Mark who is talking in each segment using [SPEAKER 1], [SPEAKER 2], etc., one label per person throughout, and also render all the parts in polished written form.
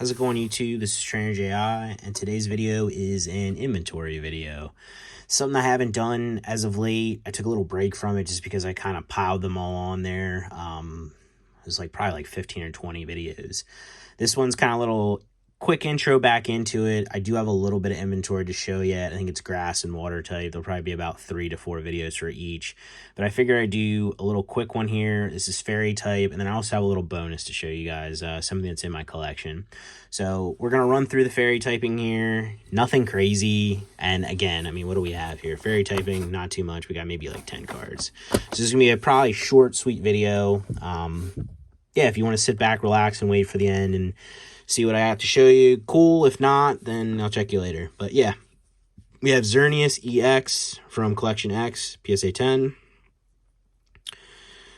[SPEAKER 1] How's it going, YouTube? This is Trainer JI, and today's video is an inventory video. Something I haven't done as of late. I took a little break from it just because I kind of piled them all on there. It was probably like 15 or 20 videos. This one's kind of a little quick intro back into it. I do have a little bit of inventory to show yet. I think it's grass and water type. There'll probably be about 3 to 4 videos for each. But I figured I'd do a little quick one here. This is fairy type. And then I also have a little bonus to show you guys, something that's in my collection. So we're going to run through the fairy typing here. Nothing crazy. And again, I mean, what do we have here? Fairy typing, not too much. We got maybe like 10 cards. So this is going to be a probably short, sweet video. Yeah, if you want to sit back, relax, and wait for the end and see what I have to show you, cool. If not, then I'll check you later. But yeah, we have Xerneas EX from Collection X, PSA 10.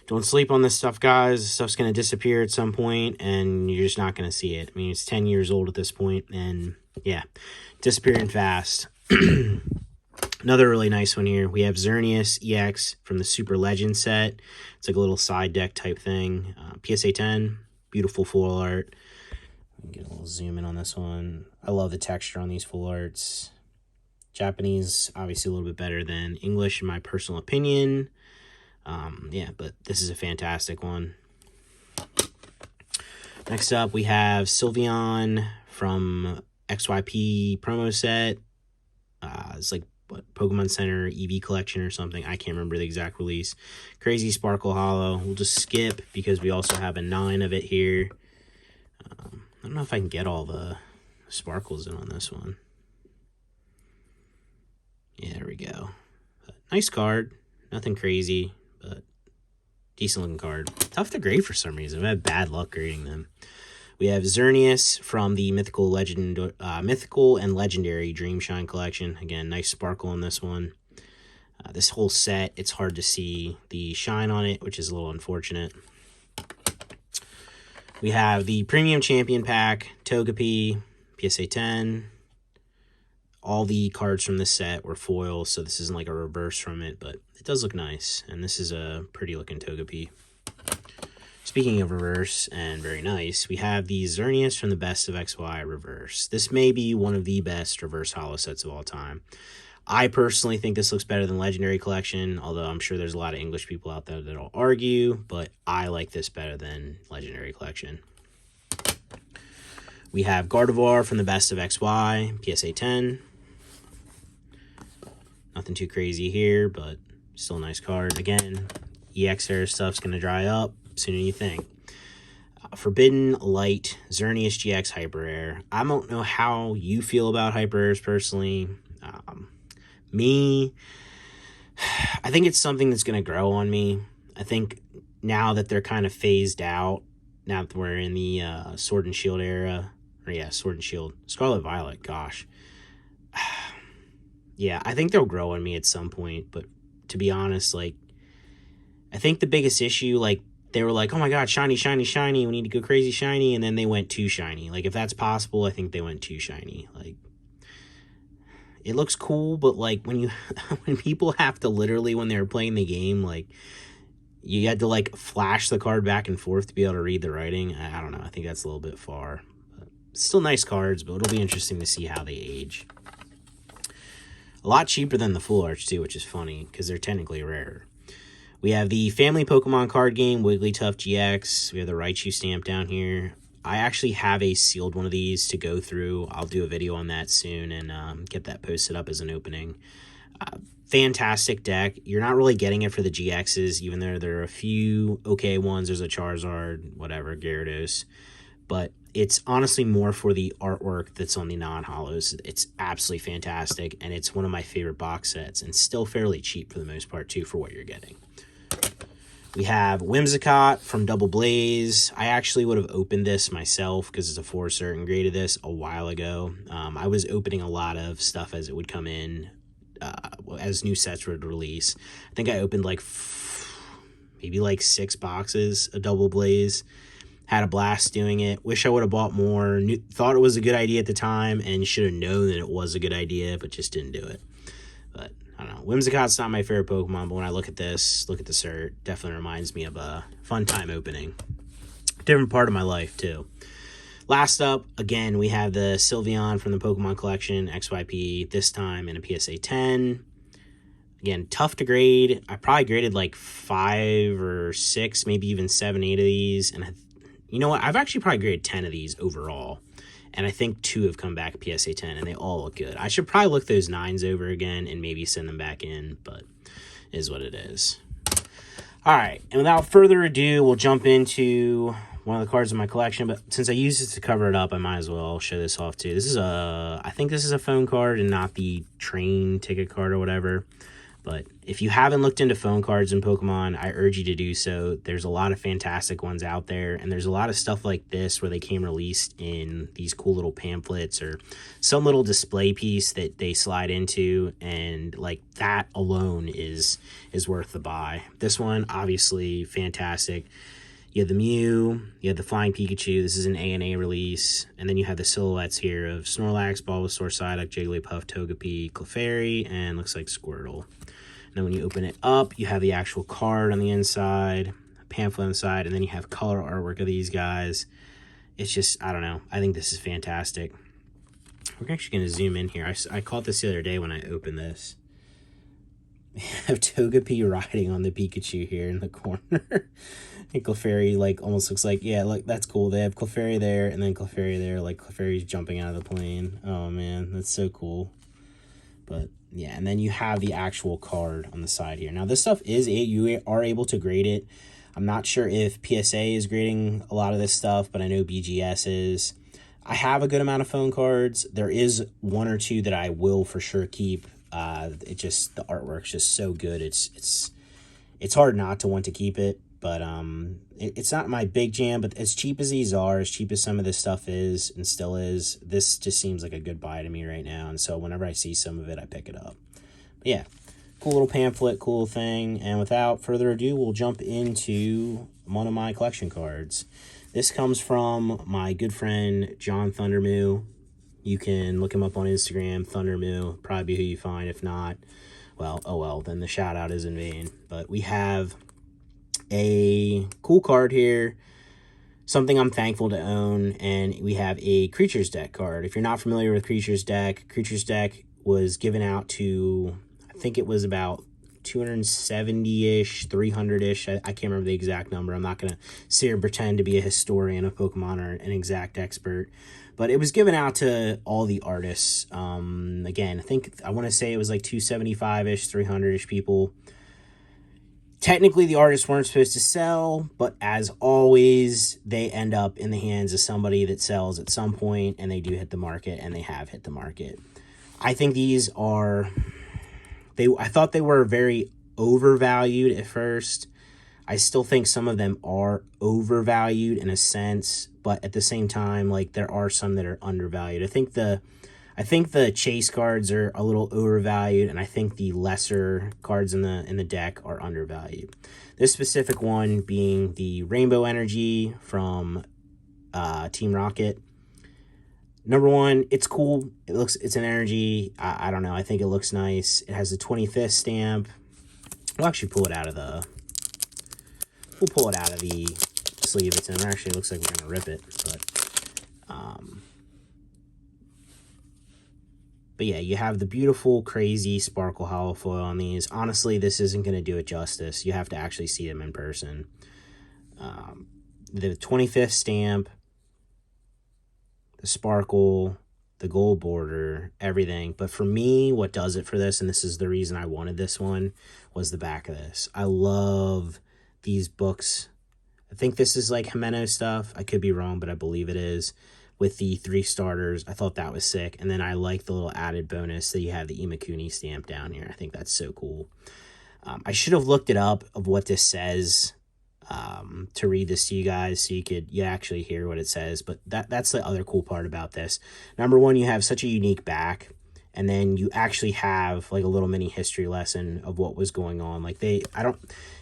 [SPEAKER 1] Don't sleep on this stuff, guys. This stuff's going to disappear at some point, and you're just not going to see it. I mean, it's 10 years old at this point, and yeah, disappearing fast. Another really nice one here. We have Xerneas EX from the Super Legend set. It's like a little side deck type thing. PSA 10, beautiful full art. Get a little zoom in on this one. I love the texture on these full arts. Japanese, obviously a little bit better than English in my personal opinion. Yeah, but this is a fantastic one. Next up, we have Sylveon from XYP promo set. It's like what, Pokemon Center EV collection or something. I can't remember the exact release. Crazy Sparkle Hollow. We'll just skip because we also have a 9 of it here. I don't know if I can get all the sparkles in on this one. Yeah, there we go. But nice card. Nothing crazy, but decent looking card. Tough to grade for some reason. I've had bad luck grading them. We have Xerneas from the Mythical and Legendary Dreamshine collection. Again, nice sparkle in this one. This whole set, it's hard to see the shine on it, which is a little unfortunate. We have the Premium Champion Pack, Togepi, PSA 10. All the cards from this set were foil, so this isn't like a reverse from it, but it does look nice. And this is a pretty looking Togepi. Speaking of reverse and very nice, we have the Xerneas from the Best of XY reverse. This may be one of the best reverse holo sets of all time. I personally think this looks better than Legendary Collection, although I'm sure there's a lot of English people out there that'll argue, but I like this better than Legendary Collection. We have Gardevoir from the Best of XY, PSA 10. Nothing too crazy here, but still a nice card. Again, EX era stuff's going to dry up sooner than you think. Forbidden Light, Xerneas GX Hyper Rare. I don't know how you feel about Hyper Rares personally. Me, I think it's something that's going to grow on me. I think now that they're kind of phased out, now that we're in the Sword and Shield era, or yeah, Sword and Shield, Scarlet Violet, gosh. Yeah, I think they'll grow on me at some point, but to be honest, I think the biggest issue, they were like, oh my god, shiny, shiny, shiny, we need to go crazy shiny, and then they went too shiny. If that's possible, I think they went too shiny. It looks cool, but when people have to literally, when they're playing the game, you had to flash the card back and forth to be able to read the writing. I don't know. I think that's a little bit far. But still nice cards, but it'll be interesting to see how they age. A lot cheaper than the full arts too, which is funny because they're technically rarer. We have the Family Pokemon card game, Wigglytuff GX. We have the Raichu stamp down here. I actually have a sealed one of these to go through. I'll do a video on that soon and get that posted up as an opening. Fantastic deck. You're not really getting it for the GXs, even though there are a few okay ones. There's a Charizard, whatever, Gyarados. But it's honestly more for the artwork that's on the non-holos. It's absolutely fantastic, and it's one of my favorite box sets, and still fairly cheap for the most part, too, for what you're getting. We have Whimsicott from Double Blaze. I actually would have opened this myself because it's a 4 certain graded this a while ago. I was opening a lot of stuff as it would come in, as new sets would release. I think I opened maybe 6 boxes of Double Blaze. Had a blast doing it. Wish I would have bought more. Thought it was a good idea at the time and should have known that it was a good idea, but just didn't do it. But I don't know. Whimsicott's not my favorite Pokemon, but when I look at this cert, definitely reminds me of a fun time opening. Different part of my life, too. Last up, again, we have the Sylveon from the Pokemon collection, XYP, this time in a PSA 10. Again, tough to grade. I probably graded like 5 or 6, maybe even 7, 8 of these. And you know what? I've actually probably graded 10 of these overall. And I think 2 have come back PSA 10, and they all look good. I should probably look those 9s over again and maybe send them back in, but it is what it is. All right, and without further ado, we'll jump into one of the cards in my collection. But since I used this to cover it up, I might as well show this off too. This is I think this is a phone card and not the train ticket card or whatever. But if you haven't looked into phone cards in Pokemon, I urge you to do so. There's a lot of fantastic ones out there, and there's a lot of stuff like this where they came released in these cool little pamphlets or some little display piece that they slide into, and like that alone is worth the buy. This one, obviously fantastic. You have the Mew, you have the Flying Pikachu. This is an ANA release. And then you have the silhouettes here of Snorlax, Bulbasaur, Psyduck, Jigglypuff, Togepi, Clefairy, and looks like Squirtle. And then when you open it up, you have the actual card on the inside, pamphlet on the side, and then you have color artwork of these guys. It's just, I don't know. I think this is fantastic. We're actually going to zoom in here. I caught this the other day when I opened this. We have Togepi riding on the Pikachu here in the corner. And Clefairy, like, almost looks like, yeah, look, that's cool. They have Clefairy there, and then Clefairy there. Like, Clefairy's jumping out of the plane. Oh, man, that's so cool. But, yeah, and then you have the actual card on the side here. Now, this stuff is, you are able to grade it. I'm not sure if PSA is grading a lot of this stuff, but I know BGS is. I have a good amount of phone cards. There is 1 or 2 that I will for sure keep. It just, the artwork's just so good. It's hard not to want to keep it, but it's not my big jam. But as cheap as these are, as cheap as some of this stuff is and still is, this just seems like a good buy to me right now. And so whenever I see some of it, I pick it up. But yeah, cool little pamphlet, cool thing. And without further ado, we'll jump into one of my collection cards. This comes from my good friend John Thundermoo. You can look him up on Instagram, Thundermoo, probably be who you find. If not, well, oh well, then the shout out is in vain. But we have a cool card here, something I'm thankful to own, and we have a Creatures Deck card. If you're not familiar with Creatures Deck was given out to, I think it was about 270-ish, 300-ish. I can't remember the exact number. I'm not going to sit here and pretend to be a historian of Pokemon or an exact expert. But it was given out to all the artists. Again, I want to say it was like 275-ish, 300-ish people. Technically, the artists weren't supposed to sell, but as always, they end up in the hands of somebody that sells at some point, and they do hit the market, and they have hit the market. I think these are... I thought they were very overvalued at first. I still think some of them are overvalued in a sense, but at the same time, like, there are some that are undervalued. I think the chase cards are a little overvalued, and I think the lesser cards in the deck are undervalued. This specific one being the Rainbow Energy from Team Rocket. Number one, it's cool. It's an energy. I don't know. I think it looks nice. It has a 25th stamp. We'll actually pull it out of the sleeve it's in. It actually looks like we're gonna rip it, but yeah, you have the beautiful, crazy sparkle hollow foil on these. Honestly, this isn't gonna do it justice. You have to actually see them in person. The 25th stamp, the sparkle, the gold border, everything. But for me, what does it for this, and this is the reason I wanted this one, was the back of this. I love these books. I think this is like Himeno stuff. I could be wrong, but I believe it is. With the 3 starters, I thought that was sick. And then I like the little added bonus that you have the Imakuni stamp down here. I think that's so cool. I should have looked it up of what this says to read this to you guys so you actually hear what it says. But that's the other cool part about this. Number one, you have such a unique back, and then you actually have like a little mini history lesson of what was going on. Like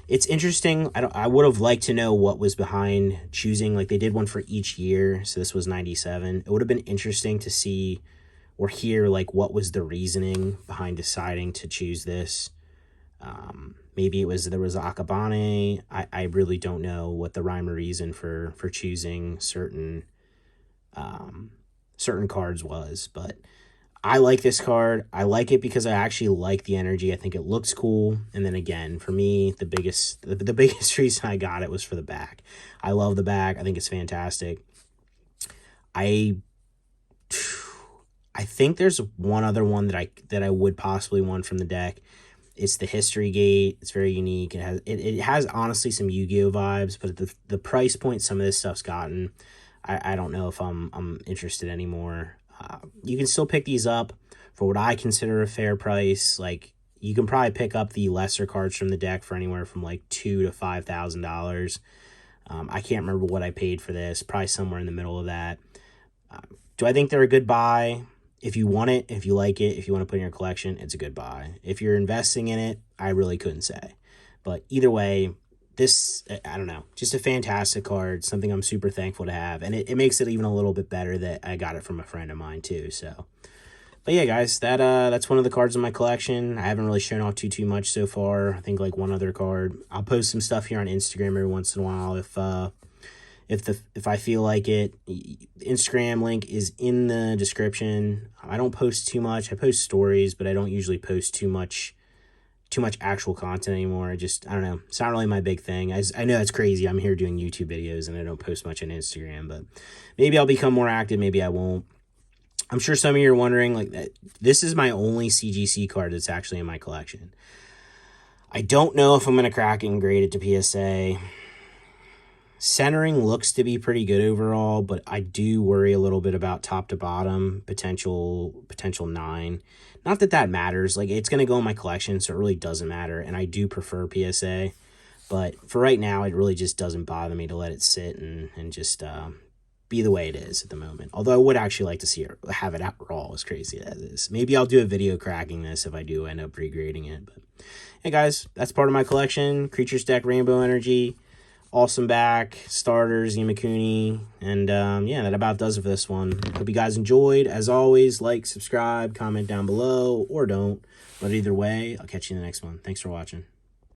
[SPEAKER 1] it's interesting. I would have liked to know what was behind choosing, like they did one for each year. So this was 97. It would have been interesting to see or hear like what was the reasoning behind deciding to choose this. Maybe there was Akabane. I really don't know what the rhyme or reason for choosing certain certain cards was. But I like this card. I like it because I actually like the energy. I think it looks cool. And then again, for me, the biggest reason I got it was for the back. I love the back. I think it's fantastic. I think there's one other one that I would possibly want from the deck. It's the History Gate. It's very unique. It has honestly some Yu-Gi-Oh vibes, but the price point some of this stuff's gotten, I don't know if I'm interested anymore. You can still pick these up for what I consider a fair price. Like, you can probably pick up the lesser cards from the deck for anywhere from like $2,000 to $5,000. I can't remember what I paid for this. Probably somewhere in the middle of that. Do I think they're a good buy? If you want it, if you like it, if you want to put in your collection, it's a good buy. If you're investing in it, I really couldn't say. But either way, this, I don't know, just a fantastic card, something I'm super thankful to have. And it makes it even a little bit better that I got it from a friend of mine too. So, but yeah, guys, that's one of the cards in my collection. I haven't really shown off too much so far. I think like one other card. I'll post some stuff here on Instagram every once in a while if I feel like it. The Instagram link is in the description. I don't post too much. I post stories, but I don't usually post too much actual content anymore. I don't know. It's not really my big thing. I know that's crazy. I'm here doing YouTube videos and I don't post much on Instagram, but maybe I'll become more active. Maybe I won't. I'm sure some of you are wondering, like, that this is my only CGC card that's actually in my collection. I don't know if I'm going to crack it and grade it to PSA. Centering looks to be pretty good overall, but I do worry a little bit about top to bottom, potential 9. Not that that matters. Like, it's going to go in my collection, so it really doesn't matter, and I do prefer PSA. But for right now, it really just doesn't bother me to let it sit and just be the way it is at the moment. Although I would actually like to see it, have it out raw, as crazy as it is. Maybe I'll do a video cracking this if I do end up regrading it. But hey, guys, that's part of my collection. Creatures deck, Rainbow Energy. Awesome back, starters, Imakuni, and yeah, that about does it for this one. Hope you guys enjoyed. As always, like, subscribe, comment down below, or don't. But either way, I'll catch you in the next one. Thanks for watching.